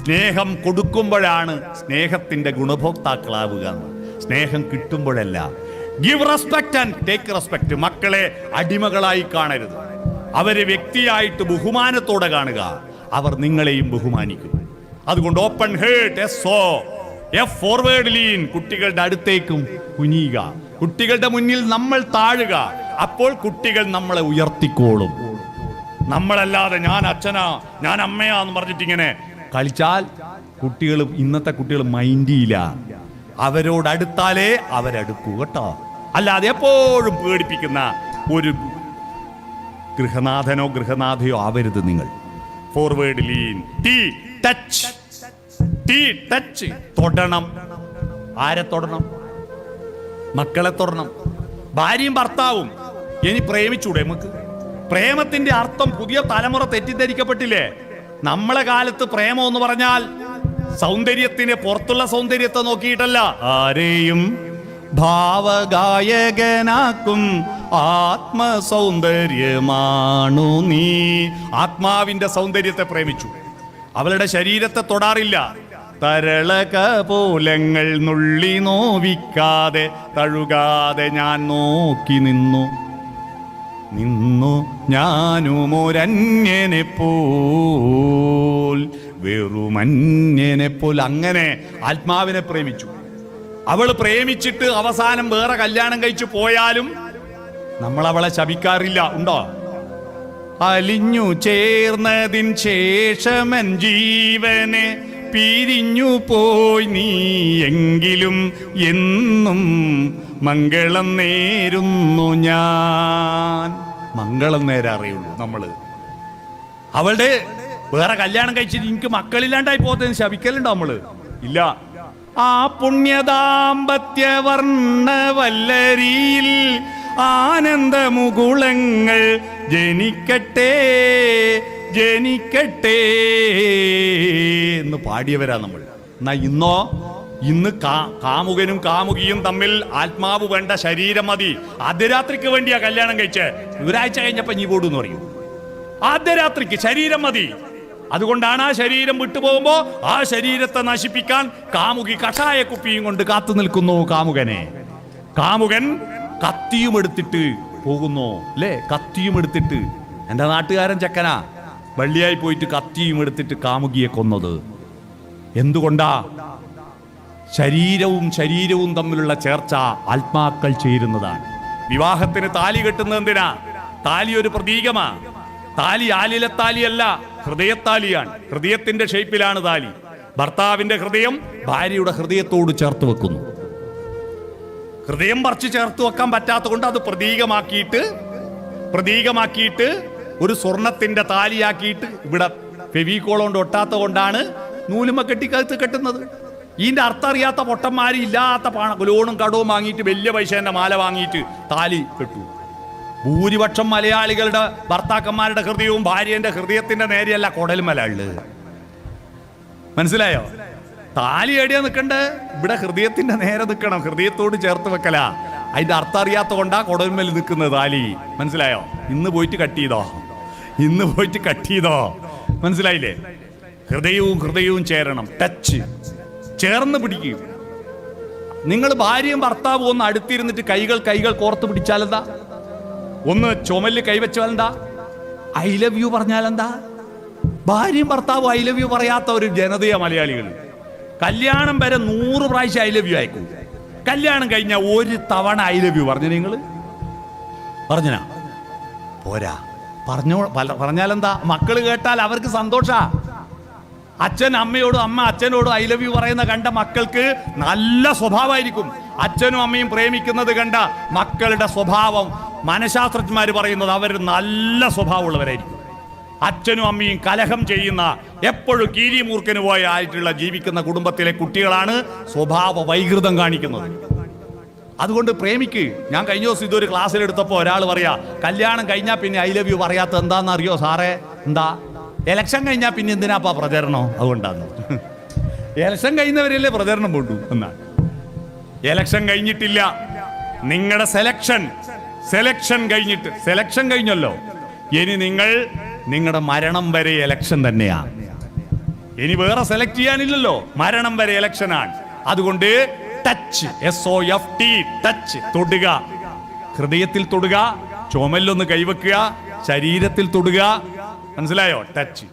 സ്നേഹം കൊടുക്കുമ്പോഴാണ് സ്നേഹത്തിന്റെ ഗുണഭോക്താക്കളാവുക. സ്നേഹം കിട്ടുമ്പോഴല്ല. Give respect and take respect. മക്കളെ അടിമകളായി കാണരുത്, അവരെ വ്യക്തിയായിട്ട് ബഹുമാനത്തോടെ കാണുക. അവർ നിങ്ങളെയും ബഹുമാനിക്കും. അതുകൊണ്ട് ഓപ്പൺ ഹേർട്ട്, ഫോർവേഡ് ലീൻ. കുട്ടികളുടെ അടുത്തേക്കും കുനിയുക, കുട്ടികളുടെ മുന്നിൽ നമ്മൾ താഴുക. അപ്പോൾ കുട്ടികൾ നമ്മളെ ഉയർത്തിക്കോളും. നമ്മളല്ലാതെ ഞാൻ അച്ഛനാ ഞാൻ അമ്മയാന്ന് പറഞ്ഞിട്ട് ഇങ്ങനെ കളിച്ചാൽ കുട്ടികൾ, ഇന്നത്തെ കുട്ടികൾ മൈൻഡിയില്ല. അവരോടടുത്താലേ അവരടുക്കൂ കേട്ടോ. അല്ലാതെ എപ്പോഴും പേടിപ്പിക്കുന്ന ഒരു ഗൃഹനാഥനോ ഗൃഹനാഥയോ ആവരുത് നിങ്ങൾ. Forward lean. ടച്ച്. തൊടണം. ആരെ തൊടണം? മക്കളെ തൊടണം. ഭാര്യയും ഭർത്താവും. ഇനി പ്രേമിച്ചൂടെ നമുക്ക്? പ്രേമത്തിന്റെ അർത്ഥം പുതിയ തലമുറ തെറ്റിദ്ധരിക്കപ്പെട്ടില്ലേ? നമ്മളെ കാലത്ത് പ്രേമം എന്ന് പറഞ്ഞാൽ സൗന്ദര്യത്തിന് പുറത്തുള്ള സൗന്ദര്യത്തെ നോക്കിയിട്ടല്ല, ആരെയും ഭാവഗായകനാക്കും ആത്മസൗന്ദര്യമാണു നീ. ആത്മാവിന്റെ സൗന്ദര്യത്തെ പ്രേമിച്ചു. അവളുടെ ശരീരത്തെ തൊടാറില്ല. തരളകപോലങ്ങൾ നുള്ളി നോവിക്കാതെ തഴുകാതെ ഞാൻ നോക്കി നിന്നു ഞാനുമൊരന്യനെ പോൽ, വെറുമന്യനെ പോൽ. അങ്ങനെ ആത്മാവിനെ പ്രേമിച്ചു. അവൾ പ്രേമിച്ചിട്ട് അവസാനം വേറെ കല്യാണം കഴിച്ചു പോയാലും നമ്മൾ അവളെ ശപിക്കാറില്ല. ഉണ്ടോ? അലിഞ്ഞു ചേർന്നതിൻ ശേഷമൻ ജീവനെ പിരിഞ്ഞു പോയി നീ, എങ്കിലും എന്നും മംഗളം നേരുന്നു ഞാൻ. മംഗളം നേരെ അറിയുള്ളൂ നമ്മള്. അവളുടെ വേറെ കല്യാണം കഴിച്ചിട്ട് എനിക്ക് മക്കളില്ലാണ്ടായി പോകത്തെന്ന് ശപിക്കലുണ്ടോ നമ്മള്? ഇല്ല. ആ പുണ്യദാമ്പത്യവർണ്ണവല്ലരിയിൽ ആനന്ദമുകുളങ്ങൾ ജനിക്കട്ടെ ജനിക്കട്ടെ എന്ന് പാടിയവരാ നമ്മൾ. എന്നാ ഇന്ന് കാമുകനും കാമുകിയും തമ്മിൽ ആത്മാവ് വേണ്ട, ശരീരം മതി. അർദ്ധരാത്രിക്ക് വേണ്ടിയാ കല്യാണം കഴിച്ച്, ഒരാഴ്ച കഴിഞ്ഞപ്പോ നീ പോടുന്ന് പറയും. അർദ്ധരാത്രിക്ക് ശരീരം മതി. അതുകൊണ്ടാണ് ആ ശരീരം വിട്ടുപോകുമ്പോ ആ ശരീരത്തെ നശിപ്പിക്കാൻ കാമുകി കഷായ കുപ്പിയും കൊണ്ട് കാത്തു നിൽക്കുന്നു കാമുകനെ. കാമുകൻ കത്തിയും എടുത്തിട്ട് പോകുന്നു അല്ലേ? കത്തിയും എടുത്തിട്ട്. എന്റെ നാട്ടുകാരൻ ചെക്കനാ വള്ളിയായി പോയിട്ട് കത്തിയും എടുത്തിട്ട് കാമുകിയെ കൊന്നത്. എന്തുകൊണ്ടാ? ശരീരവും തമ്മിലുള്ള ചേർച്ച ആത്മാക്കൾ ചേരുന്നതാണ്. വിവാഹത്തിന് താലി കെട്ടുന്നത് എന്തിനാ? താലി ഒരു പ്രതീകമാ. താലി ആലിലത്താലിയല്ല, ഹൃദയത്താലിയാണ്. ഹൃദയത്തിന്റെ ഷേപ്പിലാണ് താലി. ഭർത്താവിന്റെ ഹൃദയം ഭാര്യയുടെ ഹൃദയത്തോട് ചേർത്ത് വെക്കുന്നു. ഹൃദയം പറിച്ച് ചേർത്ത് വെക്കാൻ പറ്റാത്ത കൊണ്ട് അത് പ്രതീകമാക്കിയിട്ട് ഒരു സ്വർണത്തിന്റെ താലിയാക്കിയിട്ട് ഇവിടെ ഫെവിക്കോൾ കൊണ്ട് ഒട്ടാത്ത കൊണ്ടാണ് നൂലുമ കെട്ടിക്കകത്ത് കെട്ടുന്നത്. ഇതിന്റെ അർത്ഥം അറിയാത്ത പൊട്ടന്മാര് ഇല്ലാത്ത ലോണും കടവും വാങ്ങിയിട്ട് വലിയ പൈസേന്റെ മാല വാങ്ങിയിട്ട് താലി കെട്ടു. ഭൂരിപക്ഷം മലയാളികളുടെ ഭർത്താക്കന്മാരുടെ ഹൃദയവും ഭാര്യന്റെ ഹൃദയത്തിന്റെ നേരെയല്ല കൊടൽമല ഉള്ളത്. മനസ്സിലായോ? താലി എവിടെയാ നിൽക്കണ്ടേ? ഇവിടെ ഹൃദയത്തിന്റെ നേരെ നിൽക്കണം. ഹൃദയത്തോട് ചേർത്ത് വെക്കല. അതിന്റെ അർത്ഥം അറിയാത്ത കൊണ്ടാ കൊടൽമേൽ നിൽക്കുന്നത് താലി. മനസ്സിലായോ? ഇന്ന് പോയിട്ട് കട്ട് ചെയ്തോ. മനസ്സിലായില്ലേ? ഹൃദയവും ചേരണം. ടച്ച്, ചേർന്ന് പിടിക്കും. നിങ്ങൾ ഭാര്യയും ഭർത്താവും ഒന്ന് അടുത്തിരുന്നിട്ട് കൈകൾ കോർത്ത് പിടിച്ചാലെന്താ? ഒന്ന് ചുമലിൽ കൈവച്ചാലെന്താ? ഐ ലവ് യു പറഞ്ഞാലെന്താ? ഭാര്യയും ഭർത്താവും ഐ ലവ് യു പറയാത്ത ഒരു ജനതയാ മലയാളികൾ. കല്യാണം വരെ 100 പ്രാവശ്യം ഐ ലവ് യു അയക്കും. കല്യാണം കഴിഞ്ഞാൽ ഒരു തവണ ഐ ലവ് യു പറഞ്ഞു. നിങ്ങൾ പറഞ്ഞനാ പോരാ, പറഞ്ഞാലെന്താ? മക്കള് കേട്ടാൽ അവർക്ക് സന്തോഷാ. അച്ഛൻ അമ്മയോടും അമ്മ അച്ഛനോടും ഐ ലവ് യു പറയുന്ന കണ്ട മക്കൾക്ക് നല്ല സ്വഭാവമായിരിക്കും. അച്ഛനും അമ്മയും പ്രേമിക്കുന്നത് കണ്ട മക്കളുടെ സ്വഭാവം മനഃശാസ്ത്രജ്ഞന്മാർ പറയുന്നത് അവർ നല്ല സ്വഭാവമുള്ളവരായിരിക്കും. അച്ഛനും അമ്മയും കലഹം ചെയ്യുന്ന, എപ്പോഴും കീരിമൂർക്കന് ആയിട്ടുള്ള ജീവിക്കുന്ന കുടുംബത്തിലെ കുട്ടികളാണ് സ്വഭാവ വൈകൃതം കാണിക്കുന്നത്. അതുകൊണ്ട് പ്രേമിക്ക്. ഞാൻ കഴിഞ്ഞ ദിവസം ഇതൊരു ക്ലാസ്സിലെടുത്തപ്പോൾ ഒരാൾ പറയാ, കല്യാണം കഴിഞ്ഞാൽ പിന്നെ ഐ ലവ് യു പറയാത്ത എന്താണെന്ന് അറിയോ സാറേ? എന്താ? ഇലക്ഷൻ കഴിഞ്ഞാൽ പിന്നെ എന്തിനാപ്പാ പ്രചരണം? അതുകൊണ്ടാണ്. ഇലക്ഷൻ കഴിഞ്ഞവരല്ലേ പ്രചരണം പോണ്ടു എന്നാണ്. ഇലക്ഷൻ കഴിഞ്ഞിട്ടില്ല. നിങ്ങളുടെ സെലക്ഷൻ കഴിഞ്ഞിട്ട്, സെലക്ഷൻ കഴിഞ്ഞല്ലോ. ഇനി നിങ്ങളുടെ മരണം വരെ ഇലക്ഷൻ തന്നെയാണ്. ഇനി വേറെ സെലക്ട് ചെയ്യാനില്ലല്ലോ, മരണം വരെ ഇലക്ഷനാണ്. അതുകൊണ്ട് ടച്ച്, SOFT, ടച്ച്, തൊടുക, ഹൃദയത്തിൽ തൊടുക, ചുമലൊന്ന് കൈവെക്കുക, ശരീരത്തിൽ തൊടുക, മനസ്സിലായോ? ടച്ച്.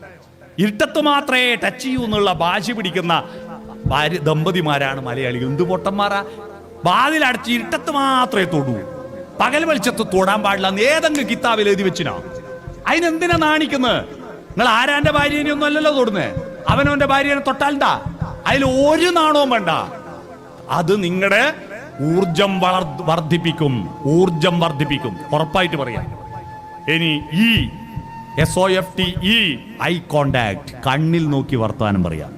ഇരുട്ടത്ത് മാത്രമേ ടച്ച് ചെയ്യൂ എന്നുള്ള ഭാഷ പിടിക്കുന്ന ദമ്പതിമാരാണ് മലയാളികൾ. എന്ത് പൊട്ടന്മാരാ! വാതിലടച്ച് ഇരുട്ടത്ത് മാത്രമേ തൊടൂ, പകൽ വെളിച്ചത്ത് തൊടാൻ പാടില്ല എന്ന് ഏതെങ്കിലും കിതാബിൽ എഴുതി വെച്ചിനാ? അതിനെന്തിനാ നാണിക്കുന്നത്? നിങ്ങൾ ആരാന്റെ ഭാര്യനെ ഒന്നും അല്ലല്ലോ തൊടുന്നേ. അവനവന്റെ ഭാര്യനെ തൊട്ടാൽണ്ടാ അതിൽ ഒരു നാണവും വേണ്ട. അത് നിങ്ങളുടെ ഊർജം വർദ്ധിപ്പിക്കും, ഊർജം വർദ്ധിപ്പിക്കും, ഉറപ്പായിട്ട് പറയാം. ഇനി SOFT, ഐ കോണ്ടാക്ട്, കണ്ണിൽ നോക്കി വർത്താനം പറയാം.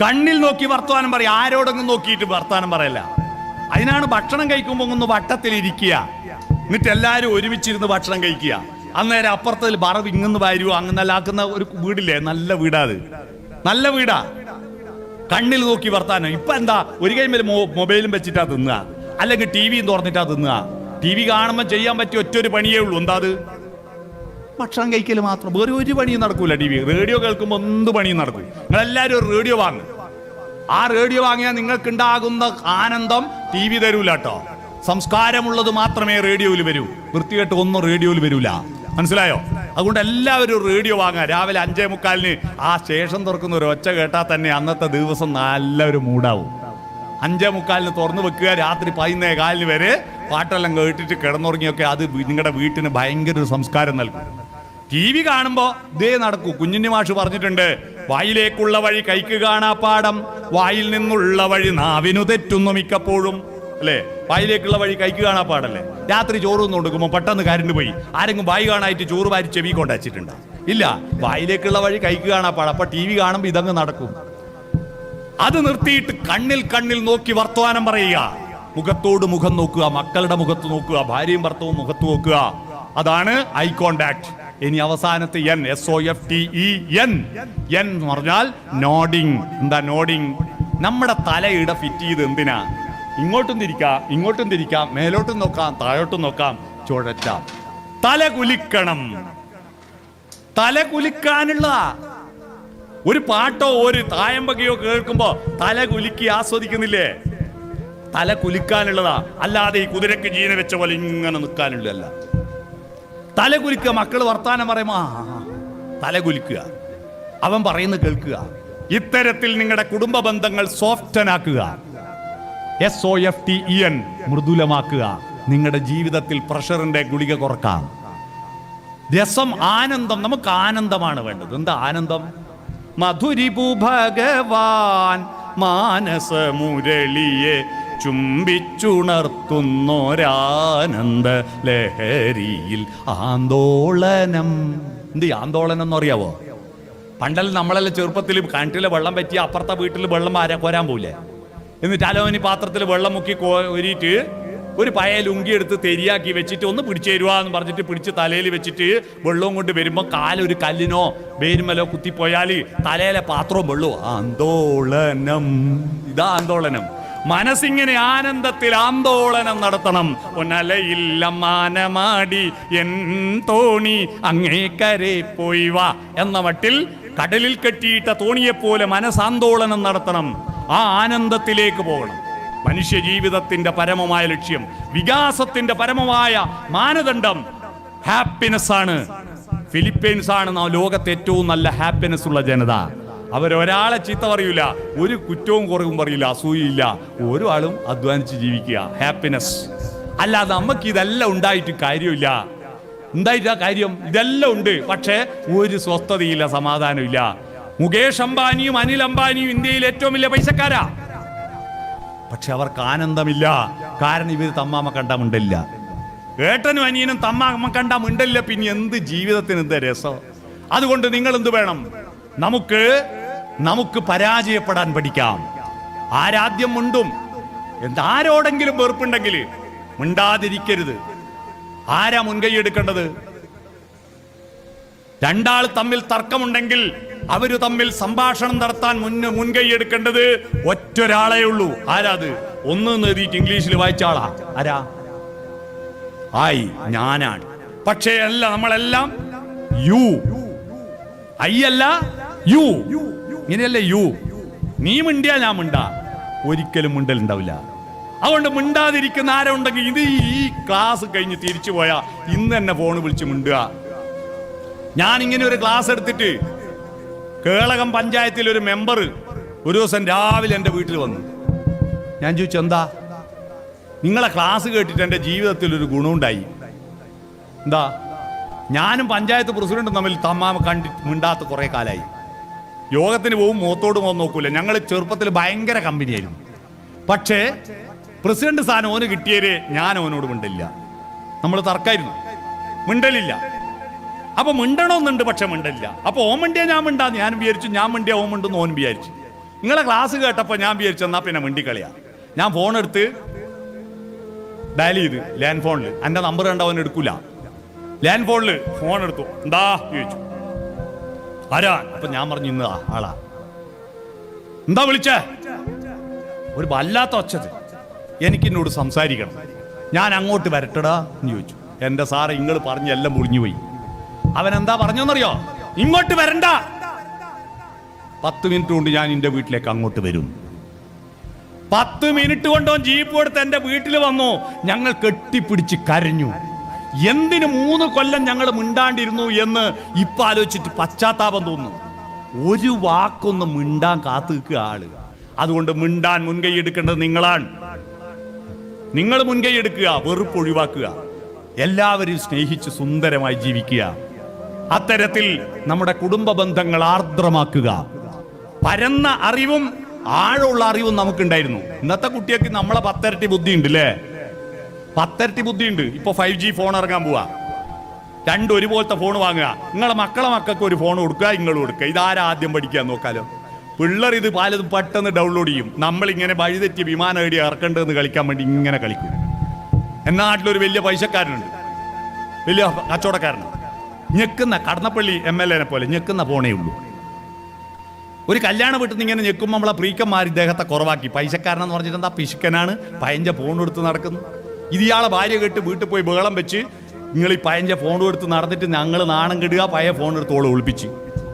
കണ്ണിൽ നോക്കി വർത്താനം പറയാം, ആരോടെങ്കിലും നോക്കിയിട്ട് വർത്താനം പറയല്ല. അതിനാണ് ഭക്ഷണം കഴിക്കുമ്പോൾ ഒന്ന് വട്ടത്തിലിരിക്കുക, എന്നിട്ട് എല്ലാവരും ഒരുമിച്ചിരുന്ന് ഭക്ഷണം കഴിക്കുക. അന്നേരം അപ്പുറത്തിൽ വറവ് ഇങ്ങന്ന് വാരുവോ അങ്ങനല്ലാക്കുന്ന ഒരു വീടില്ലേ, നല്ല വീടാ, അത് നല്ല വീടാ. കണ്ണിൽ നോക്കി വർത്താനം. ഇപ്പൊ എന്താ, ഒരു കൈമേൽ മൊബൈലും വെച്ചിട്ടാ തിന്നുക, അല്ലെങ്കിൽ TV തുറന്നിട്ടാ തിന്നുക. TV കാണുമ്പോൾ ചെയ്യാൻ പറ്റിയ ഒറ്റൊരു പണിയേ ഉള്ളൂ. എന്താ അത്? ഭക്ഷണം കഴിക്കൽ മാത്രം, വേറെ ഒരു പണിയും നടക്കൂല. TV റേഡിയോ കേൾക്കുമ്പോൾ എന്ത് പണിയും നടക്കും. നിങ്ങളെല്ലാവരും ഒരു റേഡിയോ വാങ്ങും. ആ റേഡിയോ വാങ്ങിയാൽ നിങ്ങൾക്കുണ്ടാകുന്ന ആനന്ദം TV തരൂല കേട്ടോ. സംസ്കാരമുള്ളത് മാത്രമേ റേഡിയോയിൽ വരൂ, വൃത്തികെട്ട് ഒന്നും റേഡിയോയിൽ വരൂല, മനസ്സിലായോ? അതുകൊണ്ട് എല്ലാവരും റേഡിയോ വാങ്ങുക. രാവിലെ 5:45 ആ സ്റ്റേഷൻ തുറക്കുന്ന ഒരു ഒച്ച കേട്ടാൽ തന്നെ അന്നത്തെ ദിവസം നല്ലൊരു മൂടാവും. 5:45 തുറന്നു വെക്കുക, രാത്രി 11:15 വരെ പാട്ടെല്ലാം കേട്ടിട്ട് കിടന്നുറങ്ങിയൊക്കെ അത് നിങ്ങളുടെ വീട്ടിന് ഭയങ്കര ഒരു സംസ്കാരം നൽകും. TV കാണുമ്പോ ഇതേ നടക്കൂ. കുഞ്ഞുണ്ണി മാഷ് പറഞ്ഞിട്ടുണ്ട്, വായിലേക്കുള്ള വഴി കൈക്ക് കാണാപ്പാടം, വായിൽ നിന്നുള്ള വഴി നാവിനു തെറ്റുന്നു മിക്കപ്പോഴും, അല്ലേ? വായിലേക്കുള്ള വഴി കൈക്ക് കാണാപ്പാടല്ലേ? രാത്രി ചോറ് ഒന്ന് കൊടുക്കുമ്പോൾ പെട്ടെന്ന് കരണ്ട് പോയി, ആരെങ്കിലും വായി കാണായിട്ട് ചോറ് വാരി ചെവി കൊണ്ടുവച്ചിട്ടുണ്ടോ? ഇല്ല. വായിലേക്കുള്ള വഴി കൈക്ക് കാണാപ്പാടം. അപ്പൊ TV കാണുമ്പോ ഇതങ്ങ് നടക്കും. അത് നിർത്തിയിട്ട് കണ്ണിൽ നോക്കി വർത്തമാനം പറയുക, മുഖത്തോട് മുഖം നോക്കുക, മക്കളുടെ മുഖത്ത് നോക്കുക, ഭാര്യയും ഭർത്തവും മുഖത്ത് നോക്കുക. അതാണ് ഐ കോണ്ടാക്ട്. ഇനി അവസാനത്തെ SOFT, എന്ന് പറഞ്ഞാൽ നോഡിങ്. എന്താ നോഡിങ്? നമ്മുടെ തലയിട ഫിറ്റ് ചെയ്ത് എന്തിനാ? ഇങ്ങോട്ടും തിരിക്കാം, മേലോട്ടും നോക്കാം, താഴോട്ടും നോക്കാം, ചുഴറ്റാം. തല കുലിക്കണം. തല കുലിക്കാനുള്ള ഒരു പാട്ടോ ഒരു തായമ്പകയോ കേൾക്കുമ്പോ തല കുലുക്കി ആസ്വദിക്കുന്നില്ലേ? തല കുലിക്കാനുള്ളതാ, അല്ലാതെ ഈ കുതിരക്ക് ജീന വെച്ച പോലെ ഇങ്ങനെ നിൽക്കാനുള്ളതല്ല. തല കുലിക്കുക. മക്കൾ വർത്താനം പറയുമ്പോ തല കുലിക്കുക, അവൻ പറയുന്നത് കേൾക്കുക. ഇത്തരത്തിൽ നിങ്ങളുടെ കുടുംബ ബന്ധങ്ങൾ സോഫ്റ്റനാക്കുക. SOFT, മൃദുലമാക്കുക. നിങ്ങളുടെ ജീവിതത്തിൽ പ്രഷറിന്റെ ഗുളിക കുറക്കാം. രസം, ആനന്ദം. നമുക്ക് ആനന്ദമാണ് വേണ്ടത്. എന്താ ആനന്ദം? മധുരിപു ഭഗവാൻ മാനസമുരളിയെ ചുംബിച്ചുണർത്തുന്നൊരാനന്ദ ലഹരിയിൽ ആന്തോളനം. എന്ത് ആന്തോളനം എന്ന് അറിയാവോ? പണ്ടെല്ലാം നമ്മളെല്ലാം ചെറുപ്പത്തിൽ കിണറ്റിലെ വെള്ളം പറ്റി അപ്പുറത്തെ വീട്ടിൽ വെള്ളം കോരാൻ പോയില്ലേ? എന്നിട്ട് അലോനി പാത്രത്തിൽ വെള്ളം മുക്കി കോരിയിട്ട് ഒരു പഴയ ലുങ്കി എടുത്ത് തെരിയാക്കി വെച്ചിട്ട് ഒന്ന് പിടിച്ചു തരുക എന്ന് പറഞ്ഞിട്ട് പിടിച്ച് തലയിൽ വെച്ചിട്ട് വെള്ളവും കൊണ്ട് വരുമ്പോൾ കാലൊരു കല്ലിനോ വേരുമലോ കുത്തിപ്പോയാൽ തലയിലെ പാത്രവും വെള്ളവും. ആന്തോളനം. ഇതാ ആന്തോളനം. മനസ്സിങ്ങനെ ആനന്ദത്തിൽ ആന്തോളനം നടത്തണം. ഒന്നലയില്ല മാനമാടി എൻ തോണി അങ്ങേക്കരെ പോയി വാ എന്ന മട്ടിൽ കടലിൽ കെട്ടിയിട്ട തോണിയെപ്പോലെ മനസ്സാന്തോളനം നടത്തണം. ആ ആനന്ദത്തിലേക്ക് പോകണം. മനുഷ്യ ജീവിതത്തിന്റെ പരമമായ ലക്ഷ്യം, വികാസത്തിന്റെ പരമമായ മാനദണ്ഡം ഹാപ്പിനെസ് ആണ്. ഫിലിപ്പീൻസ് ആണ് ലോകത്തെ ഏറ്റവും നല്ല ഹാപ്പിനെസ് ഉള്ള ജനത. അവരൊരാളെ ചീത്ത പറയൂല, ഒരു കുറ്റവും കുറവും പറയില്ല, അസൂയില്ല. ഓരോ ആളും അധ്വാനിച്ച് ജീവിക്കുക, ഹാപ്പിനെസ്. അല്ലാതെ നമുക്ക് ഇതെല്ലാം ഉണ്ടായിട്ട് കാര്യമില്ല. എന്തായിട്ടാ കാര്യം? ഇതെല്ലാം ഉണ്ട്, പക്ഷേ ഒരു സ്വസ്ഥതയില്ല, സമാധാനമില്ല. മുകേഷ് അംബാനിയും അനിൽ അംബാനിയും ഇന്ത്യയിൽ ഏറ്റവും വലിയ പൈസക്കാരാ, പക്ഷെ അവർക്ക് ആനന്ദമില്ല. കാരണം ഇവർ തമ്മാമ കണ്ടാ മിണ്ടില്ല. ഏട്ടനും അനിയനും തമ്മാമ കണ്ടാ മിണ്ടില്ല. പിന്നെ എന്ത് ജീവിതത്തിന് എന്ത് രസം? അതുകൊണ്ട് നിങ്ങൾ എന്ത് വേണം? നമുക്ക് പരാജയപ്പെടാൻ പഠിക്കാം. ആരാദ്യം മിണ്ടും? ആരോടെങ്കിലും വെറുപ്പുണ്ടെങ്കിൽ മിണ്ടാതിരിക്കരുത്. ആരാ മുൻകൈ എടുക്കേണ്ടത്? രണ്ടാൾ തമ്മിൽ തർക്കമുണ്ടെങ്കിൽ അവര് തമ്മിൽ സംഭാഷണം നടത്താൻ മുൻകൈ എടുക്കേണ്ടത് ഒറ്റൊരാളേ ഉള്ളൂ. ആരാത്? ഒന്ന് എഴുതിയിട്ട് ഇംഗ്ലീഷിൽ വായിച്ച ആളാ. ആരാ? ആയി, ഞാനാണ്. പക്ഷേ അല്ല, നമ്മളെല്ലാം യു. ഐ അല്ല, യു ഇങ്ങനെയല്ലേ യു. നീ മിണ്ടിയാ ഞാൻ മിണ്ടാ, ഒരിക്കലും മിണ്ടലുണ്ടാവില്ല. അതുകൊണ്ട് മിണ്ടാതിരിക്കുന്ന ആരുണ്ടെങ്കിൽ ഇത് ഈ ക്ലാസ് കഴിഞ്ഞ് തിരിച്ചു പോയാ ഇന്ന് തന്നെ ഫോൺ വിളിച്ച് മിണ്ടുക. ഞാൻ ഇങ്ങനെ ഒരു ക്ലാസ് എടുത്തിട്ട് കേളകം പഞ്ചായത്തിൽ ഒരു മെമ്പർ ഒരു ദിവസം രാവിലെ എൻ്റെ വീട്ടിൽ വന്നു. ഞാൻ ചോദിച്ചു, എന്താ നിങ്ങളെ ക്ലാസ് കേട്ടിട്ട് എൻ്റെ ജീവിതത്തിൽ ഒരു ഗുണമുണ്ടായി. എന്താ? ഞാനും പഞ്ചായത്ത് പ്രസിഡന്റും തമ്മിൽ കണ്ടിട്ട് മിണ്ടാത്ത കുറേ കാലമായി. യോഗത്തിന് പോകും, മുഖത്തോട് മുഖം നോക്കൂല. ഞങ്ങൾ ചെറുപ്പത്തിൽ ഭയങ്കര കമ്പനിയായിരുന്നു. പക്ഷേ പ്രസിഡന്റ് സ്ഥാനം ഓന് കിട്ടിയവരെ ഞാൻ അവനോട് മിണ്ടില്ല. നമ്മൾ തർക്കമായിരുന്നു, മിണ്ടലില്ല. അപ്പൊ മിണ്ടണമെന്നുണ്ട്, പക്ഷെ മിണ്ടില്ല. അപ്പൊ ഓൻ മിണ്ടിയാ ഞാൻ മിണ്ടാന്ന് ഞാൻ വിചാരിച്ചു, ഞാൻ മിണ്ടിയാ ഓൻ മിണ്ടെന്ന് ഓൻ വിചാരിച്ചു. നിങ്ങളെ ക്ലാസ് കേട്ടപ്പോൾ ഞാൻ വിചാരിച്ചു എന്നാ പിന്നെ മിണ്ടിക്കളിയാ. ഞാൻ ഫോൺ എടുത്ത് ഡയൽ ചെയ്ത് ലാൻഡ് ഫോണിൽ, എൻ്റെ നമ്പർ കണ്ട അവൻ എടുക്കൂല. ലാൻഡ് ഫോണിൽ ഫോൺ എടുത്തു, എന്താ ചോദിച്ചു, ആരാ? അപ്പൊ ഞാൻ പറഞ്ഞു ഇന്നതാ ആളാ. എന്താ വിളിച്ചേ? ഒരു വല്ലാത്ത ഒച്ചത്, എനിക്കിന്നോട് സംസാരിക്കണം, ഞാൻ അങ്ങോട്ട് വരട്ടടാ എന്ന് ചോദിച്ചു. എൻ്റെ സാറ് നിങ്ങൾ പറഞ്ഞ് എല്ലാം മുറിഞ്ഞു പോയി. അവൻ എന്താ പറഞ്ഞോന്നറിയോ? ഇങ്ങോട്ട് വരണ്ട, 10 മിനിറ്റ് കൊണ്ട് ഞാൻ എൻ്റെ വീട്ടിലേക്ക് അങ്ങോട്ട് വരും. 10 മിനിറ്റ് കൊണ്ടോ ജീപ്പ് കൊടുത്ത് എൻ്റെ വീട്ടിൽ വന്നു. ഞങ്ങൾ കെട്ടിപ്പിടിച്ച് കരഞ്ഞു. എന്തിന് 3 കൊല്ലം ഞങ്ങൾ മിണ്ടാണ്ടിരുന്നു എന്ന് ഇപ്പൊ ആലോചിച്ചിട്ട് പശ്ചാത്താപം തോന്നുന്നു. ഒരു വാക്കൊന്ന് മിണ്ടാൻ കാത്തു നിൽക്കുക ആള്. അതുകൊണ്ട് മിണ്ടാൻ മുൻകൈ എടുക്കേണ്ടത് നിങ്ങളാണ്. നിങ്ങൾ മുൻകൈ എടുക്കുക, വെറുപ്പ് ഒഴിവാക്കുക, എല്ലാവരും സ്നേഹിച്ച് സുന്ദരമായി ജീവിക്കുക. അത്തരത്തിൽ നമ്മുടെ കുടുംബ ബന്ധങ്ങൾ ആർദ്രമാക്കുക. പരന്ന അറിവും ആഴമുള്ള അറിവും നമുക്കുണ്ടായിരുന്നു. ഇന്നത്തെ കുട്ടികൾക്ക് നമ്മളെ 10 ഇരട്ടി ബുദ്ധി ഉണ്ട് അല്ലേ? 10 ഇരട്ടി ബുദ്ധിയുണ്ട്. ഇപ്പൊ 5G ഫോൺ ഇറങ്ങാൻ പോവാ. 2 ഒരുപോലത്തെ ഫോൺ വാങ്ങുക. നിങ്ങളെ മക്കൾക്ക് ഒരു ഫോൺ കൊടുക്കുക, നിങ്ങൾ കൊടുക്കുക. ഇതാരാ ആദ്യം പഠിക്കാൻ നോക്കാലോ. പിള്ളേർ ഇത് പലതും പെട്ടെന്ന് ഡൗൺലോഡ് ചെയ്യും. നമ്മളിങ്ങനെ വഴിതെറ്റി വിമാനം എടി ഇറക്കേണ്ടതെന്ന് കളിക്കാൻ വേണ്ടി ഇങ്ങനെ കളിക്കും. എന്നാ നാട്ടിലൊരു വലിയ പൈസക്കാരനുണ്ട്, വലിയ കച്ചവടക്കാരനാണ്. ഞെക്കുന്ന കടന്നപ്പള്ളി MLA പോലെ ഞെക്കുന്ന ഫോണേ ഉള്ളൂ. ഒരു കല്യാണ വീട്ടിൽ നിന്ന് ഇങ്ങനെ ഞെക്കുമ്പോൾ നമ്മളെ പ്രീക്കന്മാർ ഇദ്ദേഹത്തെ കുറവാക്കി. പൈസക്കാരനെന്ന് പറഞ്ഞിട്ട് എന്താ പിശുക്കനാണ്, പയഞ്ച ഫോൺ എടുത്ത് നടക്കുന്നു. ഇത് ഇയാളെ ഭാര്യ കേട്ട് വീട്ടിൽ പോയി ബഹളം വെച്ച് നിങ്ങൾ ഈ പയഞ്ച ഫോൺ എടുത്ത് നടന്നിട്ട് ഞങ്ങൾ നാണം കെടുക, പഴയ ഫോൺ എടുത്ത് ഓളെ ഒളിപ്പിച്ച്.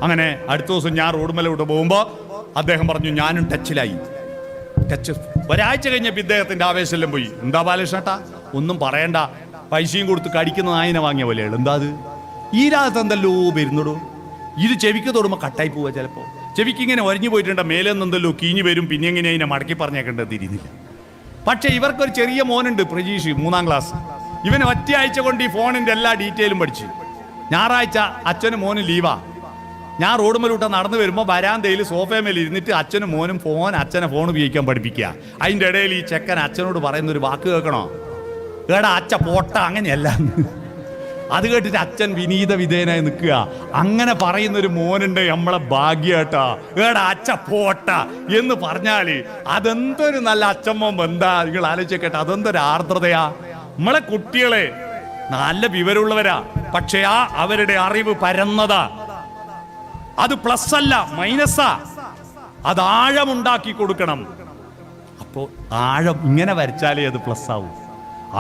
അങ്ങനെ അടുത്ത ദിവസം ഞാൻ റോഡുമലോട്ട് പോകുമ്പോൾ അദ്ദേഹം പറഞ്ഞു ഞാനും ടച്ചിലായി. ടച്ച് ഒരാഴ്ച കഴിഞ്ഞപ്പോൾ ഇദ്ദേഹത്തിന്റെ ആവേശമെല്ലാം പോയി. എന്താ ബാലകൃഷ്ണേട്ടാ? ഒന്നും പറയണ്ട, പൈസയും കൊടുത്ത് കടിക്കുന്ന നായിനെ വാങ്ങിയ പോലെയാണ്. എന്താ അത്? ഈ രാഗത്ത് എന്തല്ലോ വരുന്നടോ. ഇത് ചെവിക്ക് തൊടുമ്പോൾ കട്ടായി പോവുക. ചിലപ്പോൾ ചെവിക്ക് ഇങ്ങനെ ഒരഞ്ഞു പോയിട്ടുണ്ട്, മേലെ നിന്നെന്തല്ലോ കീഞ്ഞു വരും. പിന്നെ എങ്ങനെ അതിനെ മടക്കി പറഞ്ഞേക്കേണ്ടത് തിരിയുന്നില്ല. പക്ഷെ ഇവർക്കൊരു ചെറിയ മോനുണ്ട്, പ്രജീഷ്, 3ാം ക്ലാസ്. ഇവന് ഒറ്റ ആഴ്ച കൊണ്ട് ഈ ഫോണിന്റെ എല്ലാ ഡീറ്റെയിലും പഠിച്ചു. ഞായറാഴ്ച അച്ഛനും മോനും ലീവാ. ഞാൻ റോഡുമലൂട്ട നടന്നു വരുമ്പോൾ വരാന്തയിൽ സോഫയമേൽ ഇരുന്നിട്ട് അച്ഛനും മോനും അച്ഛനെ ഫോൺ ഉപയോഗിക്കാൻ പഠിപ്പിക്കുക. അതിൻ്റെ ഇടയിൽ ഈ ചെക്കൻ അച്ഛനോട് പറയുന്ന ഒരു വാക്ക് കേൾക്കണോ? ഏടാ അച്ഛ പോട്ട, അങ്ങനെയല്ല. അത് കേട്ടിട്ട് അച്ഛൻ വിനീത വിധേയനായി നിൽക്കുക. അങ്ങനെ പറയുന്നൊരു മോനുണ്ട്, നമ്മളെ ഭാഗ്യേട്ടാ. ഏടാ അച്ഛ പോട്ട എന്ന് പറഞ്ഞാല് അതെന്തൊരു നല്ല അച്ഛമ്മ ബന്ധാ. നിങ്ങൾ ആലോചിക്കട്ടെ, അതെന്തൊരു ആർദ്രതയാ. നമ്മളെ കുട്ടികളെ നല്ല വിവരമുള്ളവരാ, പക്ഷെ അവരുടെ അറിവ് പരന്നതാ. അത് പ്ലസ് അല്ല, മൈനസാ. അത് ആഴമുണ്ടാക്കി കൊടുക്കണം. അപ്പോ ആഴം ഇങ്ങനെ വരച്ചാലേ അത് പ്ലസ് ആവും.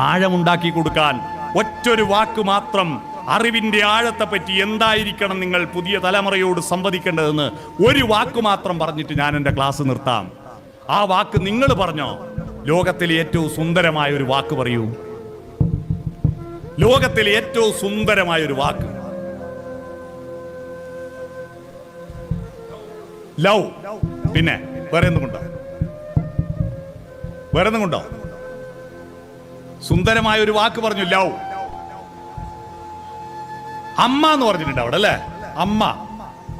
ആഴമുണ്ടാക്കി കൊടുക്കാൻ ഒറ്റൊരു വാക്ക് മാത്രം, അറിവിന്റെ ആഴത്തെ പറ്റി എന്തായിരിക്കണം നിങ്ങൾ പുതിയ തലമുറയോട് സംവദിക്കേണ്ടതെന്ന് ഒരു വാക്ക് മാത്രം പറഞ്ഞിട്ട് ഞാൻ എൻ്റെ ക്ലാസ് നിർത്താം. ആ വാക്ക് നിങ്ങൾ പറഞ്ഞോ. ലോകത്തിലെ ഏറ്റവും സുന്ദരമായ ഒരു വാക്ക് പറയൂ. ലോകത്തിലെ ഏറ്റവും സുന്ദരമായ ഒരു വാക്ക് ലവ്. പിന്നെ വേറെ എന്തുകൊണ്ടോ? വേറെ എന്തുകൊണ്ടോ? സുന്ദരമായ ഒരു വാക്ക് പറഞ്ഞു, ലവ്. അമ്മ എന്ന് പറഞ്ഞിട്ടുണ്ട് അവിടെ അല്ലേ? അമ്മ.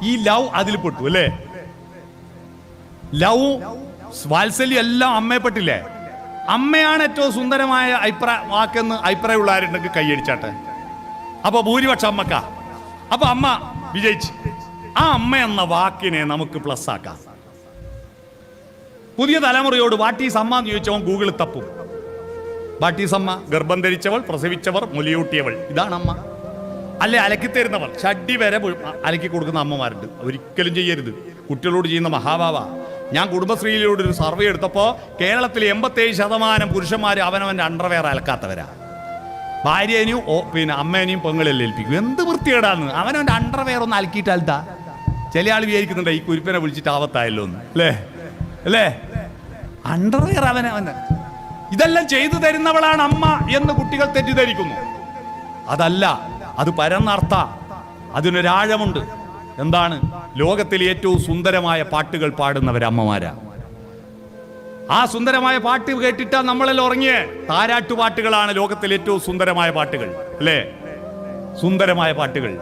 ഈ ലവ് അതിൽ പെട്ടു അല്ലേ? ലവ്, വാത്സല്യം എല്ലാം അമ്മയെ പെട്ടില്ലേ? അമ്മയാണ് ഏറ്റവും സുന്ദരമായ വാക്കെന്ന് അഭിപ്രായമുള്ള ആരുണ്ടെങ്കിൽ കൈയടിച്ചാട്ടെ. അപ്പൊ ഭൂരിപക്ഷം അമ്മക്കാ. അപ്പൊ അമ്മ വിജയിച്ച്. ആ അമ്മ എന്ന വാക്കിനെ നമുക്ക് പ്ലസ് ആക്കാം. പുതിയ തലമുറയോട് വാട്ട് ഈസ് അമ്മ എന്ന് ചോദിച്ചവൻ ഗൂഗിളിൽ തപ്പും. വാട്ട് ഈസ് അമ്മ? ഗർഭം ധരിച്ചവൾ, പ്രസവിച്ചവർ, മുലയൂട്ടിയവൾ, ഇതാണ് അമ്മ. അല്ലെ അലക്കി തരുന്നവർ, ഷഡ്ഡി വരെ അലക്കി കൊടുക്കുന്ന അമ്മമാരുണ്ട്. ഒരിക്കലും ചെയ്യരുത്. കുട്ടികളോട് ചെയ്യുന്ന മഹാഭാവ. ഞാൻ കുടുംബശ്രീയിലൂടെ ഒരു സർവേ എടുത്തപ്പോൾ കേരളത്തിൽ 87% പുരുഷന്മാർ അവനവൻ്റെ അണ്ടർവെയർ അലക്കാത്തവരാ. ഭാര്യേനെയും പിന്നെ അമ്മേനെയും പെങ്ങളെല്ലാം ഏൽപ്പിക്കും. എന്ത് വൃത്തികേടാന്ന്. അവനവൻ്റെ അണ്ടർവെയർ ഒന്ന് അലക്കിയിട്ടാൽത്താ. ചില ആൾ വിചാരിക്കുന്നുണ്ട് ഈ കുരിപ്പനെ വിളിച്ചിട്ട് ആവത്തായല്ലോ എന്ന്, അല്ലേ അല്ലേ? അണ്ടർവെയർ അവനെ ഇതെല്ലാം ചെയ്തു തരുന്നവളാണ് അമ്മ എന്ന് കുട്ടികൾ തെറ്റിദ്ധരിക്കുന്നു. അതല്ല, അത് പരന്നർത്ഥ, അതിനൊരാഴമുണ്ട്. എന്താണ്? ലോകത്തിലെ ഏറ്റവും സുന്ദരമായ പാട്ടുകൾ പാടുന്നവരമ്മമാരാ. ആ സുന്ദരമായ പാട്ട് കേട്ടിട്ടാ നമ്മളെല്ലാം ഉറങ്ങിയേ. താരാട്ടുപാട്ടുകളാണ് ലോകത്തിലെ ഏറ്റവും സുന്ദരമായ പാട്ടുകൾ, അല്ലേ? സുന്ദരമായ പാട്ടുകൾ.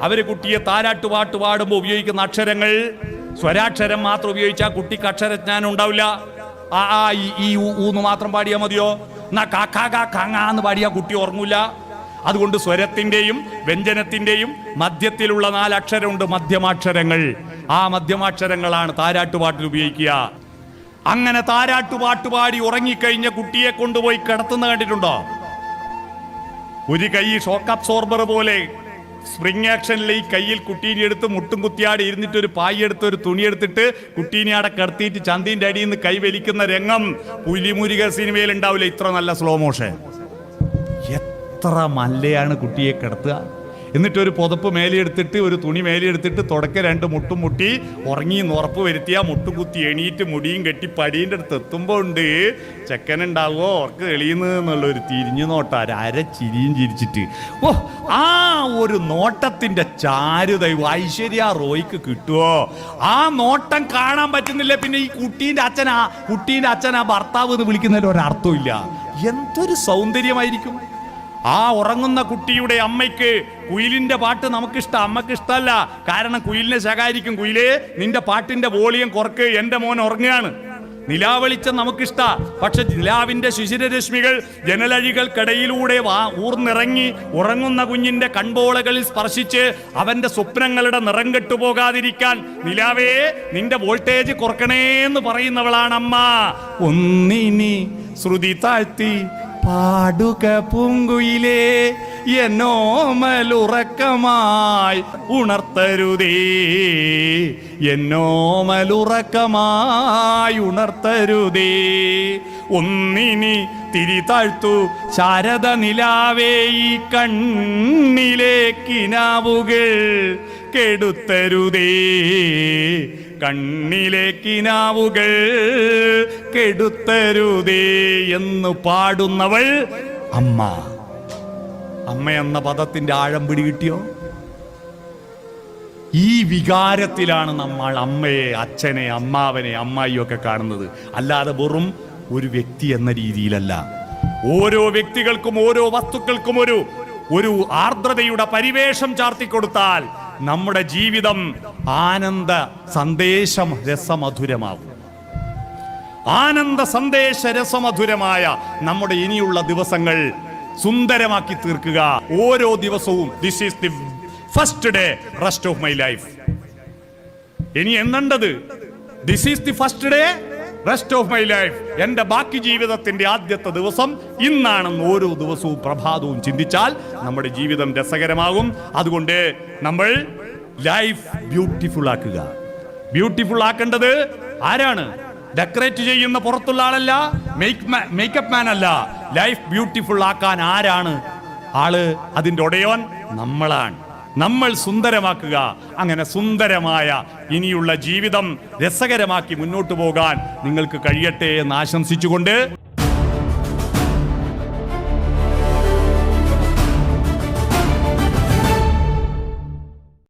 അവര് കുട്ടിയെ താരാട്ടുപാട്ട് പാടുമ്പോൾ ഉപയോഗിക്കുന്ന അക്ഷരങ്ങൾ സ്വരാക്ഷരം മാത്രം ഉപയോഗിച്ചാൽ കുട്ടിക്ക് അക്ഷരജ്ഞാനം ഉണ്ടാവില്ല. ആ ആ ഈ ഊന്ന് മാത്രം പാടിയാൽ മതിയോ? എന്നാ കാന്ന് പാടിയാൽ കുട്ടി ഉറങ്ങൂല. അതുകൊണ്ട് സ്വരത്തിന്റെയും വ്യഞ്ജനത്തിന്റെയും മധ്യത്തിലുള്ള 4 അക്ഷരമുണ്ട്, മധ്യമാക്ഷരങ്ങൾ. ആ മധ്യമാക്ഷരങ്ങളാണ് താരാട്ടുപാട്ടിൽ ഉപയോഗിക്കുക. അങ്ങനെ താരാട്ടുപാട്ട് പാടി ഉറങ്ങിക്കഴിഞ്ഞ കുട്ടിയെ കൊണ്ടുപോയി കിടത്തുന്ന കണ്ടിട്ടുണ്ടോ? ഒരു കൈ ഷോക്ക് അബ്സോർബർ പോലെ സ്പ്രിംഗ് ആക്ഷനിൽ ഈ കയ്യിൽ കുട്ടീനെ എടുത്ത് മുട്ടും കുത്തിയാടി ഇരുന്നിട്ട് ഒരു പായി എടുത്ത് ഒരു തുണി എടുത്തിട്ട് കുട്ടീനെ അവിടെ കിടത്തിയിട്ട് ചന്തിന്റെ അടിയിൽ നിന്ന് കൈ വലിക്കുന്ന രംഗം പുലിമുരുക സിനിമയിൽ ഉണ്ടാവില്ല. ഇത്ര നല്ല സ്ലോ മോഷൻ. എത്ര മല്ലയാണ് കുട്ടിയെ കിടത്തുക. എന്നിട്ട് ഒരു പുതപ്പ് മേലെടുത്തിട്ട് ഒരു തുണി മേലെടുത്തിട്ട് തുടക്ക 2 മുട്ടും മുട്ടി ഉറങ്ങി ഉറപ്പ് വരുത്തിയാ മുട്ടും കുത്തി എണീറ്റ് മുടിയും കെട്ടി പടീൻ്റെ അടുത്ത് എത്തുമ്പോൾ ഉണ്ട് ചെക്കനുണ്ടാവുമോ ഉറക്ക് എളിയുന്നു എന്നുള്ളൊരു തിരിഞ്ഞു നോട്ടം, ചിരിയും ചിരിച്ചിട്ട്. ഓ, ആ ഒരു നോട്ടത്തിന്റെ ചാരുത ഐശ്വര്യ റോയ്ക്ക് കിട്ടുമോ? ആ നോട്ടം കാണാൻ പറ്റുന്നില്ല. പിന്നെ ഈ കുട്ടീൻ്റെ അച്ഛൻ ആ ഭർത്താവ് എന്ന് വിളിക്കുന്നതിൽ ഒരർത്ഥമില്ല. എന്തൊരു സൗന്ദര്യമായിരിക്കും. ആ ഉറങ്ങുന്ന കുട്ടിയുടെ അമ്മയ്ക്ക് കുയിലിന്റെ പാട്ട് നമുക്കിഷ്ടം, അമ്മക്ക് ഇഷ്ടമല്ല. കാരണം കുയിലിനെ ശകാരിക്കും, കുയിലേ നിന്റെ പാട്ടിന്റെ വോളിയം കുറക്ക്, എന്റെ മോൻ ഉറങ്ങുകയാണ്. നിലാവെളിച്ചം നമുക്കിഷ്ട, പക്ഷെ നിലാവിന്റെ ശിശിരരശ്മികൾ ജനലഴികൾക്കിടയിലൂടെ ഊർന്നിറങ്ങി ഉറങ്ങുന്ന കുഞ്ഞിന്റെ കൺപോളകളിൽ സ്പർശിച്ച് അവന്റെ സ്വപ്നങ്ങളുടെ നിറം കെട്ടുപോകാതിരിക്കാൻ നിലാവേ നിന്റെ വോൾട്ടേജ് കുറക്കണേന്ന് പറയുന്നവളാണ് അമ്മ. ഒന്നിനി ശ്രുതി താഴ്ത്തി പാടുക പൂങ്കുയിലേ, എന്നോമലുറക്കമായി ഉണർത്തരുതേ, എന്നോമലുറക്കമായി ഉണർത്തരുതേ. ഒന്നിനി തിരി താഴ്ത്തു ശാരദ നിലാവേ, ഈ കണ്ണിലേക്കിനാവുകൾ കെടുത്തരുതേ, കണ്ണിലേക്കിനാവുകൾ കെടുത്തരുതേ എന്ന് പാടുന്നവൾ അമ്മ. അമ്മ എന്ന പദത്തിന്റെ ആഴം പിടികിട്ടിയോ? ഈ വികാരത്തിലാണ് നമ്മൾ അമ്മയെ, അച്ഛനെ, അമ്മാവനെ, അമ്മായിയൊക്കെ കാണുന്നത്. അല്ലാതെ വെറും ഒരു വ്യക്തി എന്ന രീതിയിലല്ല. ഓരോ വ്യക്തികൾക്കും ഓരോ വസ്തുക്കൾക്കും ഒരു ആർദ്രതയുടെ പരിവേഷം ചാർത്തിക്കൊടുത്താൽ നമ്മുടെ ജീവിതം ആനന്ദ സന്ദേശം രസമധുരമാകും. ആനന്ദ സന്ദേശ രസമധുരമായ നമ്മുടെ ഇനിയുള്ള ദിവസങ്ങൾ സുന്ദരമാക്കി തീർക്കുക. ഓരോ ദിവസവും this is the first day rest of my life. ഇനി എണ്ണേണ്ടത് this is the first day rest of my life. എന്റെ ബാക്കി ജീവിതത്തിന്റെ ആദ്യത്തെ ദിവസം ഇന്നാണെന്ന് ഓരോ ദിവസവും പ്രഭാതവും ചിന്തിച്ചാൽ നമ്മുടെ ജീവിതം രസകരമാകും. അതുകൊണ്ട് നമ്മൾ ലൈഫ് ബ്യൂട്ടിഫുൾ ആക്കുക. ബ്യൂട്ടിഫുൾ ആക്കേണ്ടത് ആരാണ്? ഡെക്കറേറ്റ് ചെയ്യുന്ന പുറത്തുള്ള ആളല്ല, മേക്കപ്പ് മാൻ അല്ല. ലൈഫ് ബ്യൂട്ടിഫുൾ ആക്കാൻ ആരാണ് ആള്? അതിന്റെ ഉടയോൻ നമ്മളാണ്. നമ്മൾ സുന്ദരമാക്കുക. അങ്ങനെ സുന്ദരമായ ഇനിയുള്ള ജീവിതം രസകരമാക്കി മുന്നോട്ട് പോകാൻ നിങ്ങൾക്ക് കഴിയട്ടെ എന്ന് ആശംസിച്ചുകൊണ്ട്